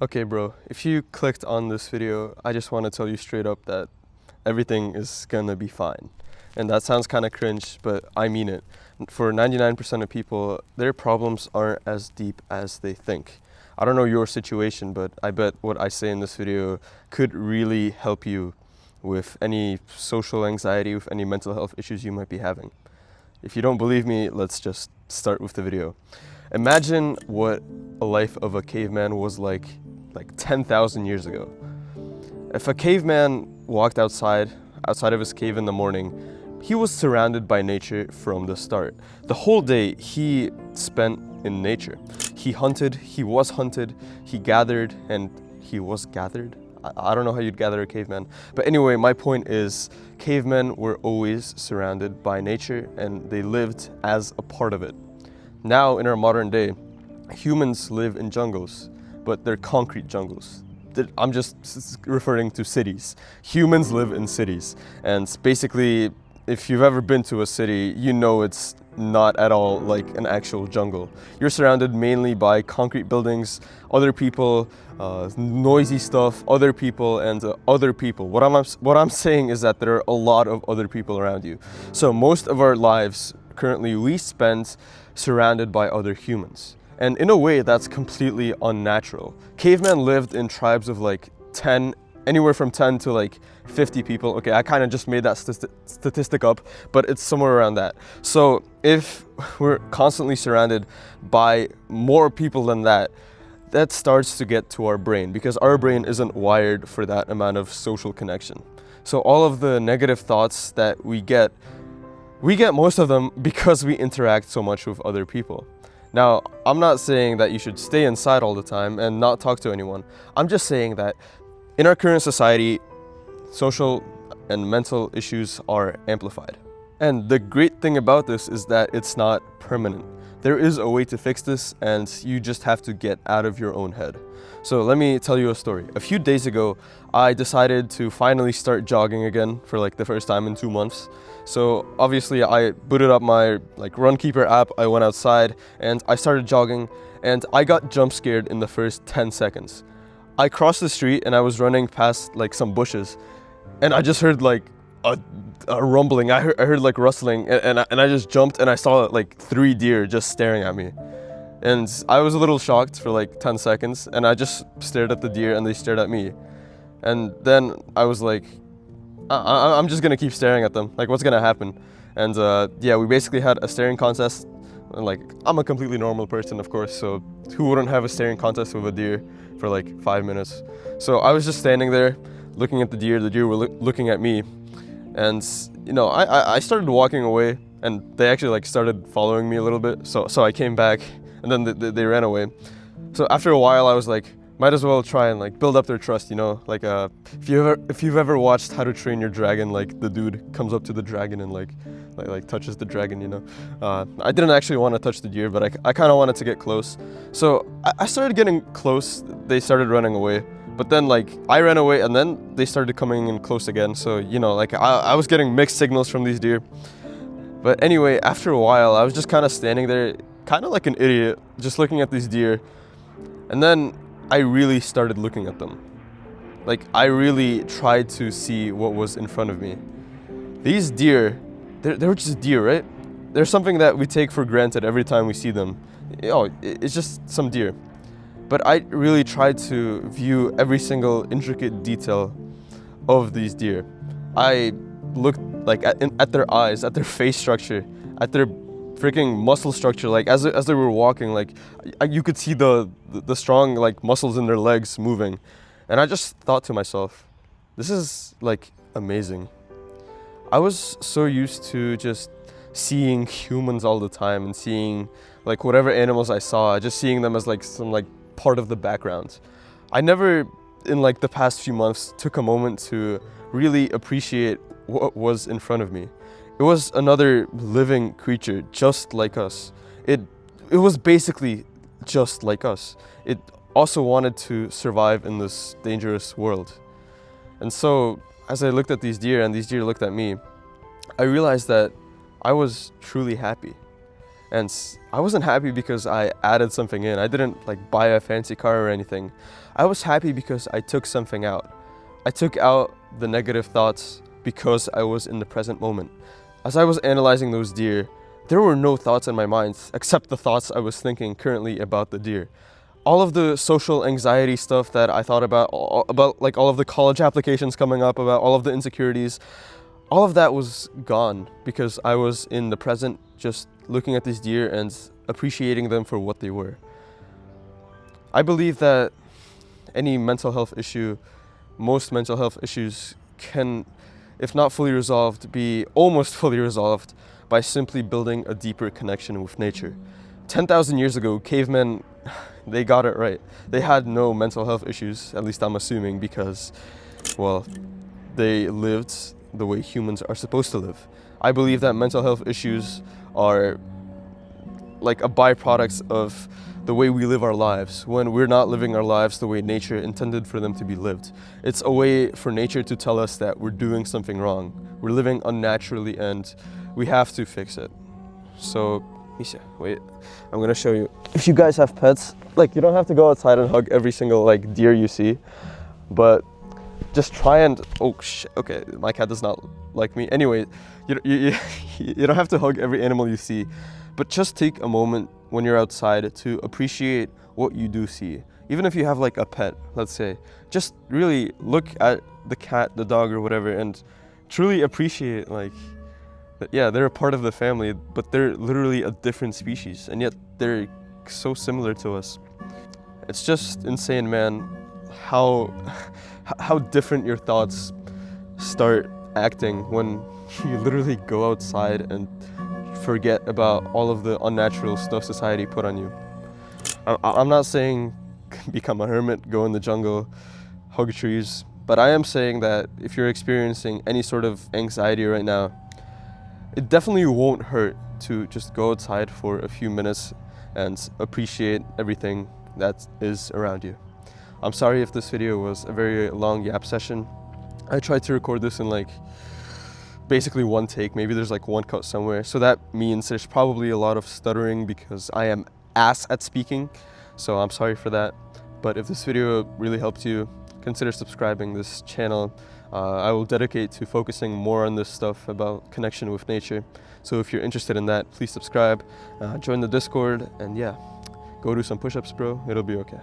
Okay, bro, if you clicked on this video, I just want to tell you straight up that everything is gonna be fine. And that sounds kind of cringe, but I mean it. For 99% of people, their problems aren't as deep as they think. I don't know your situation, but I bet what I say in this video could really help you with any social anxiety, with any mental health issues you might be having. If you don't believe me, let's just start with the video. Imagine what a life of a caveman was like 10,000 years ago. If a caveman walked outside of his cave in the morning, he was surrounded by nature from the start. The whole day he spent in nature. He hunted, he was hunted, he gathered, and he was gathered. I don't know how you'd gather a caveman. But anyway, my point is, cavemen were always surrounded by nature and they lived as a part of it. Now, in our modern day, humans live in jungles, but they're concrete jungles. I'm just referring to cities. Humans live in cities. And basically, if you've ever been to a city, you know it's not at all like an actual jungle. You're surrounded mainly by concrete buildings, other people, noisy stuff, other people, and other people. What I'm saying is that there are a lot of other people around you. So most of our lives currently we spend surrounded by other humans. And in a way, that's completely unnatural. Cavemen lived in tribes of like 10, anywhere from 10 to like 50 people. Okay, I kind of just made that statistic up, but it's somewhere around that. So if we're constantly surrounded by more people than that, that starts to get to our brain because our brain isn't wired for that amount of social connection. So all of the negative thoughts that we get most of them because we interact so much with other people. Now, I'm not saying that you should stay inside all the time and not talk to anyone. I'm just saying that in our current society, social and mental issues are amplified. And the great thing about this is that it's not permanent. There is a way to fix this and you just have to get out of your own head. So let me tell you a story. A few days ago, I decided to finally start jogging again for like the first time in 2 months. So obviously I booted up my Runkeeper app, I went outside and I started jogging and I got jump scared in the first 10 seconds. I crossed the street and I was running past like some bushes and I just heard like a rumbling. I heard like rustling and I just jumped and I saw like 3 deer just staring at me. And I was a little shocked for like 10 seconds and I just stared at the deer and they stared at me. And then I was like, I'm just gonna keep staring at them. Like, what's gonna happen? And yeah, we basically had a staring contest. And like, I'm a completely normal person, of course, so who wouldn't have a staring contest with a deer for like 5 minutes? So I was just standing there looking at the deer were looking at me. And you know, I started walking away and they actually like started following me a little bit. So I came back and then they ran away. So after a while I was like, might as well try and like build up their trust, you know? Like if you've ever watched How to Train Your Dragon, like the dude comes up to the dragon and like touches the dragon, you know? I didn't actually want to touch the deer, but I kind of wanted to get close. So I started getting close, they started running away. But then like I ran away and then they started coming in close again. So, you know, like I was getting mixed signals from these deer. But anyway, after a while, I was just kind of standing there, kind of like an idiot, just looking at these deer. And then I really started looking at them. Like I really tried to see what was in front of me. These deer, they were just deer, right? They're something that we take for granted every time we see them. Oh, it's just some deer. But I really tried to view every single intricate detail of these deer. I looked like at their eyes, at their face structure, at their freaking muscle structure. Like as they were walking, like you could see the strong like muscles in their legs moving. And I just thought to myself, this is like amazing. I was so used to just seeing humans all the time and seeing like whatever animals I saw, just seeing them as like some like part of the background. I never in like the past few months took a moment to really appreciate what was in front of me. It was another living creature just like us. It was basically just like us. It also wanted to survive in this dangerous world. And so as I looked at these deer and these deer looked at me, I realized that I was truly happy. And I wasn't happy because I added something in. I didn't like buy a fancy car or anything. I was happy because I took something out. I took out the negative thoughts because I was in the present moment. As I was analyzing those deer, there were no thoughts in my mind except the thoughts I was thinking currently about the deer. All of the social anxiety stuff that I thought about like all of the college applications coming up, about all of the insecurities, all of that was gone because I was in the present, just looking at these deer and appreciating them for what they were. I believe that any mental health issue, most mental health issues can, if not fully resolved, be almost fully resolved by simply building a deeper connection with nature. 10,000 years ago, cavemen, they got it right. They had no mental health issues, at least I'm assuming, because, well, they lived the way humans are supposed to live. I believe that mental health issues are like a byproduct of the way we live our lives, when we're not living our lives the way nature intended for them to be lived. It's a way for nature to tell us that we're doing something wrong. We're living unnaturally and we have to fix it. So, Misha, wait, I'm gonna show you. If you guys have pets, like you don't have to go outside and hug every single like deer you see, but just try and, oh shit, okay, my cat does not like me. Anyway, you don't have to hug every animal you see, but just take a moment when you're outside to appreciate what you do see. Even if you have like a pet, let's say, just really look at the cat, the dog or whatever and truly appreciate like, yeah, they're a part of the family, but they're literally a different species and yet they're so similar to us. It's just insane, man, how different your thoughts start acting when you literally go outside and forget about all of the unnatural stuff society put on you. I'm not saying become a hermit, go in the jungle, hug trees, but I am saying that if you're experiencing any sort of anxiety right now, it definitely won't hurt to just go outside for a few minutes and appreciate everything that is around you. I'm sorry if this video was a very long yap session. I tried to record this in like basically one take, maybe there's like one cut somewhere. So that means there's probably a lot of stuttering because I am ass at speaking. So I'm sorry for that. But if this video really helped you, consider subscribing. This channel I will dedicate to focusing more on this stuff about connection with nature. So if you're interested in that, please subscribe, join the Discord, and yeah, go do some push-ups, bro. It'll be okay.